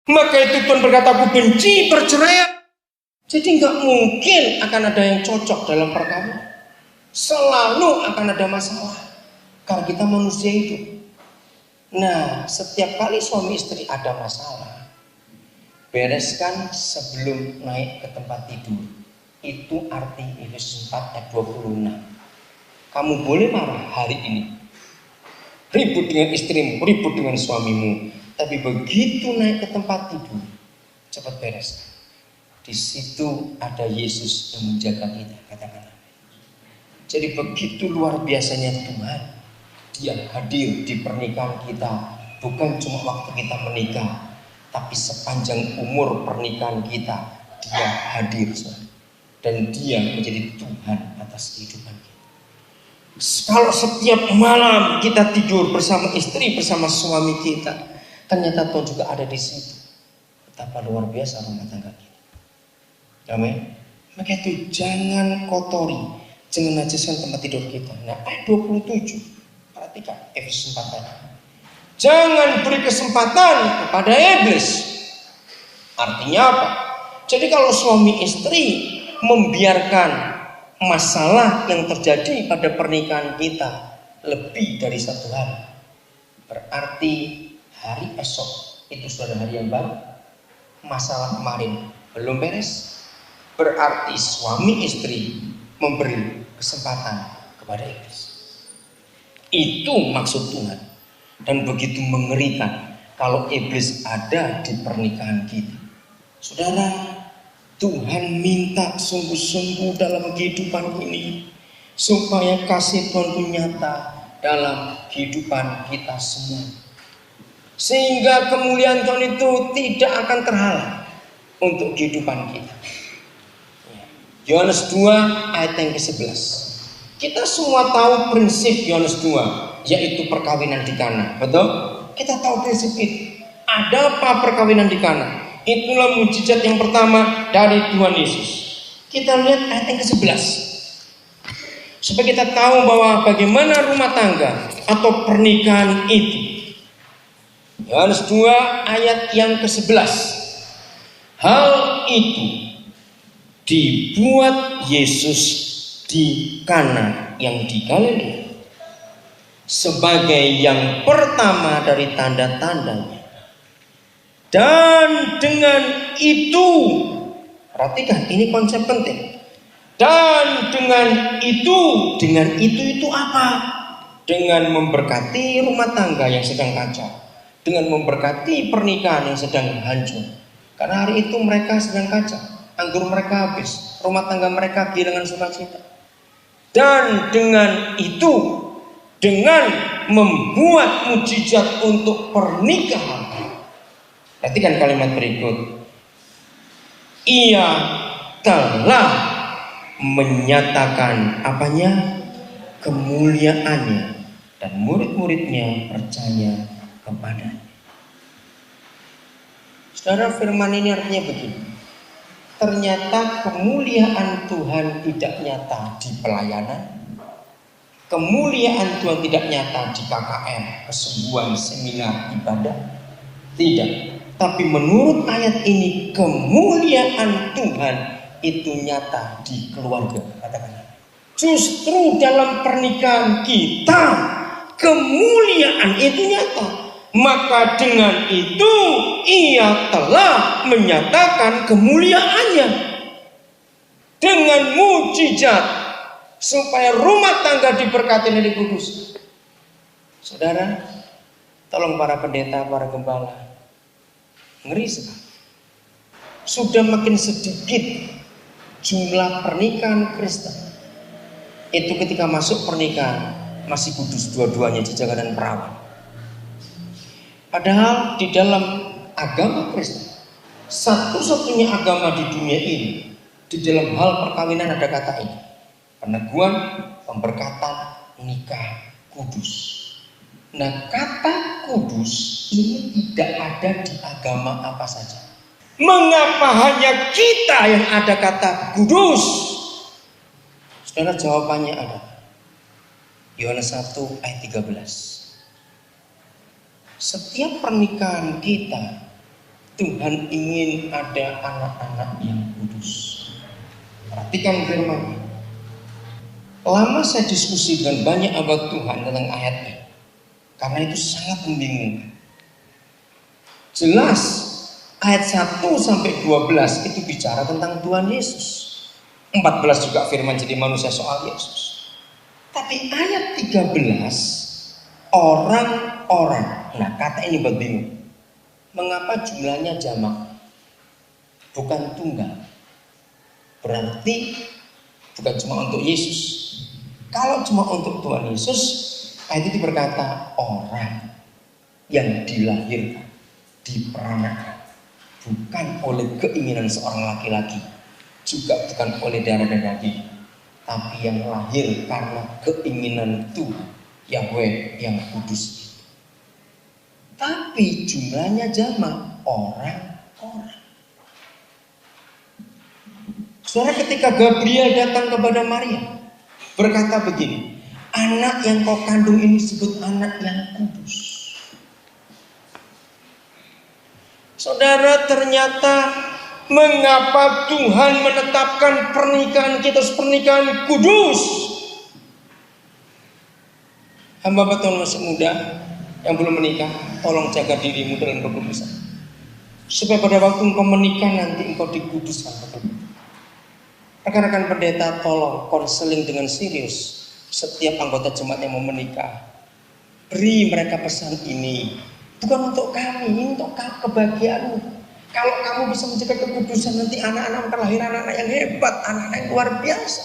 Maka itu Tuhan berkata, aku benci perceraian. Jadi nggak mungkin akan ada yang cocok dalam perkawinan. Selalu akan ada masalah. Karena kita manusia hidup. Nah, setiap kali suami istri ada masalah, bereskan sebelum naik ke tempat tidur. Itu arti Efesus 4 ayat 26. Kamu boleh marah hari ini, ribut dengan istrimu, ribut dengan suamimu, tapi begitu naik ke tempat tidur, cepat bereskan. Di situ ada Yesus yang menjaga kita, katakan. Jadi begitu luar biasanya Tuhan. Dia hadir di pernikahan kita, bukan cuma waktu kita menikah, tapi sepanjang umur pernikahan kita Dia hadir, dan Dia menjadi Tuhan atas kehidupan kita. Kalau setiap malam kita tidur bersama istri, bersama suami kita, ternyata Tuhan juga ada di situ. Betapa luar biasa rumah tangga kita. Amin. Maka itu jangan kotori, jangan najiskan tempat tidur kita. Nah, ayat 27, perhatikan Efesus 4 tadi. Jangan beri kesempatan kepada iblis. Artinya apa? Jadi kalau suami istri membiarkan masalah yang terjadi pada pernikahan kita lebih dari satu hari, berarti hari esok itu sudah hari yang baru. Masalah kemarin belum beres. Berarti suami istri memberi kesempatan kepada iblis. Itu maksud Tuhan. Dan begitu mengerikan kalau iblis ada di pernikahan kita. Saudara, Tuhan minta sungguh-sungguh dalam kehidupan ini supaya kasih Tuhan itu nyata dalam kehidupan kita semua. Sehingga kemuliaan Tuhan itu tidak akan terhalang untuk kehidupan kita. Yohanes 2 ayat yang ke-11. Kita semua tahu prinsip Yohanes 2, yaitu perkawinan di Kana. Betul? Kita tahu prinsip itu. Ada apa perkawinan di Kana? Itulah mujizat yang pertama dari Tuhan Yesus. Kita lihat ayat yang ke-11. Supaya kita tahu bahwa bagaimana rumah tangga atau pernikahan itu. Yohanes 2 ayat yang ke-11. Hal itu dibuat Yesus di Kana yang di Galilea sebagai yang pertama dari tanda-tandanya. Dan dengan itu, perhatikan ini konsep penting. Dan dengan itu apa? Dengan memberkati rumah tangga yang sedang kacau, dengan memberkati pernikahan yang sedang hancur. Karena hari itu mereka sedang kacau, anggur mereka habis, rumah tangga mereka kehilangan sukacita. Dan dengan itu, dengan membuat mujizat untuk pernikahan. Perhatikan kalimat berikut. Ia telah menyatakan apanya? Kemuliaannya, dan murid-muridnya percaya kepadanya. Saudara, firman ini artinya begini. Ternyata kemuliaan Tuhan tidak nyata di pelayanan. Kemuliaan Tuhan tidak nyata di KKN, kesembuhan, seminar, ibadah. Tidak. Tapi menurut ayat ini, kemuliaan Tuhan itu nyata di keluarga. Katakan. Justru dalam pernikahan kita, kemuliaan itu nyata. Maka dengan itu ia telah menyatakan kemuliaannya dengan mujizat supaya rumah tangga diberkati dan dikudus. Saudara, tolong para pendeta, para gembala, ngeri sekali. Sudah makin sedikit jumlah pernikahan Kristen itu ketika masuk pernikahan masih kudus dua-duanya, jajakan dan perawan. Padahal di dalam agama Kristen, satu-satunya agama di dunia ini, di dalam hal perkawinan ada kata ini: peneguhan, pemberkatan, nikah, kudus. Nah, kata kudus ini tidak ada di agama apa saja. Mengapa hanya kita yang ada kata kudus? Saudara, jawabannya ada. Yohanes 1 ayat 13. Setiap pernikahan kita Tuhan ingin ada anak-anak yang kudus. Perhatikan firman. Lama saya diskusi dengan banyak hamba Tuhan tentang ayat ini, karena itu sangat membingungkan. Jelas ayat 1 sampai 12 itu bicara tentang Tuhan Yesus. 14 juga firman jadi manusia soal Yesus. Tapi ayat 13 orang-orang. Nah, kata ini buat bingung. Mengapa jumlahnya jamak? Bukan tunggal. Berarti bukan cuma untuk Yesus. Kalau cuma untuk Tuhan Yesus, ayat itu berkata orang yang dilahirkan, diperanakan, bukan oleh keinginan seorang laki-laki, juga bukan oleh darah dan daging, tapi yang lahir karena keinginan Tuhan Yahweh yang kudus. Tapi jumlahnya jamak, orang-orang. Saudara, ketika Gabriel datang kepada Maria, berkata begini, anak yang kau kandung ini disebut anak yang kudus. Saudara, ternyata mengapa Tuhan menetapkan pernikahan kita pernikahan kudus? Hamba betul masih muda yang belum menikah, tolong jaga dirimu dalam kekudusan, supaya pada waktu engkau menikah nanti engkau dikuduskan betul. Rekan-rekan pendeta, tolong konseling dengan serius setiap anggota jemaat yang mau menikah. Beri mereka pesan ini, bukan untuk kami, ini untuk kebahagiaanmu. Kalau kamu bisa menjaga kekudusan, nanti anak-anak akan lahir anak-anak yang hebat, anak-anak yang luar biasa.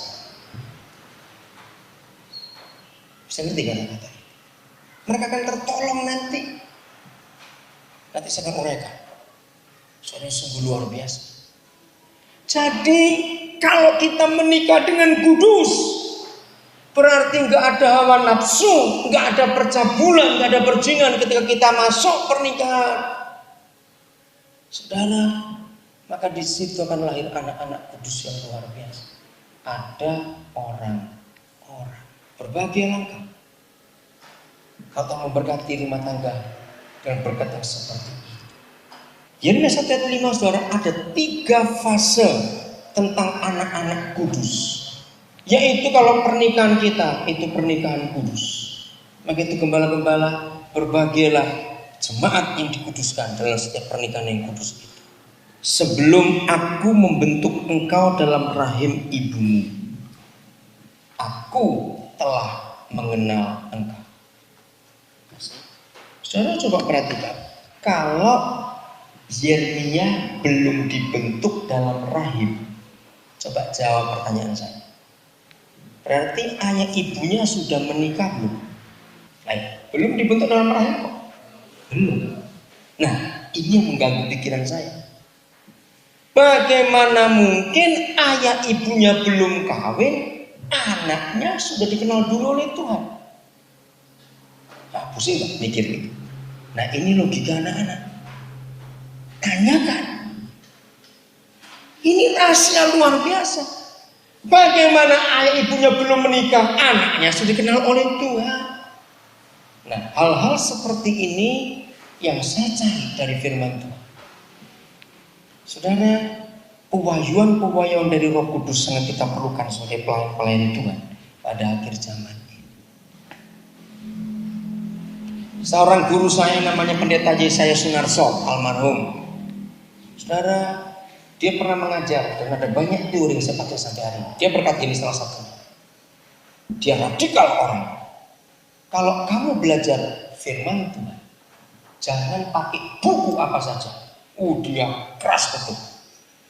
Bisa ngerti kata-kata? Mereka akan tertolong nanti. Nanti saya akan uraikan. Soalnya sungguh luar biasa. Jadi kalau kita menikah dengan kudus, berarti nggak ada hawa nafsu, nggak ada percabulan, nggak ada perjingan ketika kita masuk pernikahan. Saudara, maka di situ akan lahir anak-anak kudus yang luar biasa. Ada orang-orang berbagai langkah. Kau tahu memberkati rumah tangga dengan berkat yang seperti itu. Yeremia 1 ayat 5, saudara, ada 3 fase tentang anak-anak kudus. Yaitu kalau pernikahan kita itu pernikahan kudus, maka itu gembala-gembala berbahagialah jemaat yang dikuduskan dalam setiap pernikahan yang kudus itu. Sebelum aku membentuk engkau dalam rahim ibumu, aku telah mengenal engkau. Saudara coba perhatikan, kalau Yeremia belum dibentuk dalam rahim, coba jawab pertanyaan saya. Berarti ayah ibunya sudah menikah belum? Nah, belum dibentuk dalam rahim kok? Belum. Nah, ini yang mengganggu pikiran saya. Bagaimana mungkin ayah ibunya belum kawin, anaknya sudah dikenal dulu oleh Tuhan? Nah, pusing gak mikir itu? Nah, ini logika anak-anak. Tanyakan. Ini rahasia luar biasa. Bagaimana ayah ibunya belum menikah, anaknya sudah dikenal oleh Tuhan. Nah, hal-hal seperti ini yang saya cari dari firman Tuhan. Saudara, pewahyuan-pewahyuan dari Roh Kudus sangat kita perlukan sebagai pelayan Tuhan pada akhir zaman. Seorang guru saya namanya Pendeta Yesaya Sunarso, almarhum. Saudara, dia pernah mengajar dan ada banyak teori yang saya pakai sampai hari ini. Dia berkata ini salah satunya. Dia radikal orang. Kalau kamu belajar firman Tuhan, jangan pakai buku apa saja. Dia keras betul.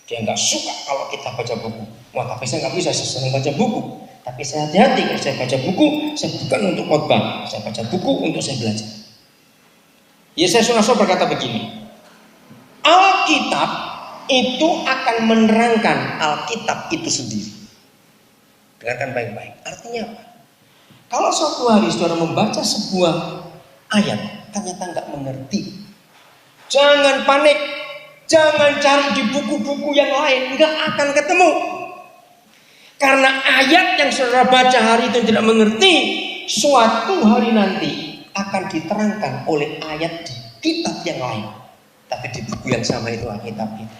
Dia nggak suka kalau kita baca buku. Wah, tapi saya nggak bisa, saya senang baca buku. Tapi saya hati-hati kalau saya baca buku, saya bukan untuk khotbah. Saya baca buku untuk saya belajar. Yesaya Sunarso berkata begini, Alkitab itu akan menerangkan Alkitab itu sendiri. Dengarkan baik-baik. Artinya apa? Kalau suatu hari saudara membaca sebuah ayat, ternyata nggak mengerti, jangan panik, jangan cari di buku-buku yang lain, nggak akan ketemu. Karena ayat yang saudara baca hari itu tidak mengerti, suatu hari nanti akan diterangkan oleh ayat di kitab yang lain. Tapi di buku yang sama itu Alkitab itu.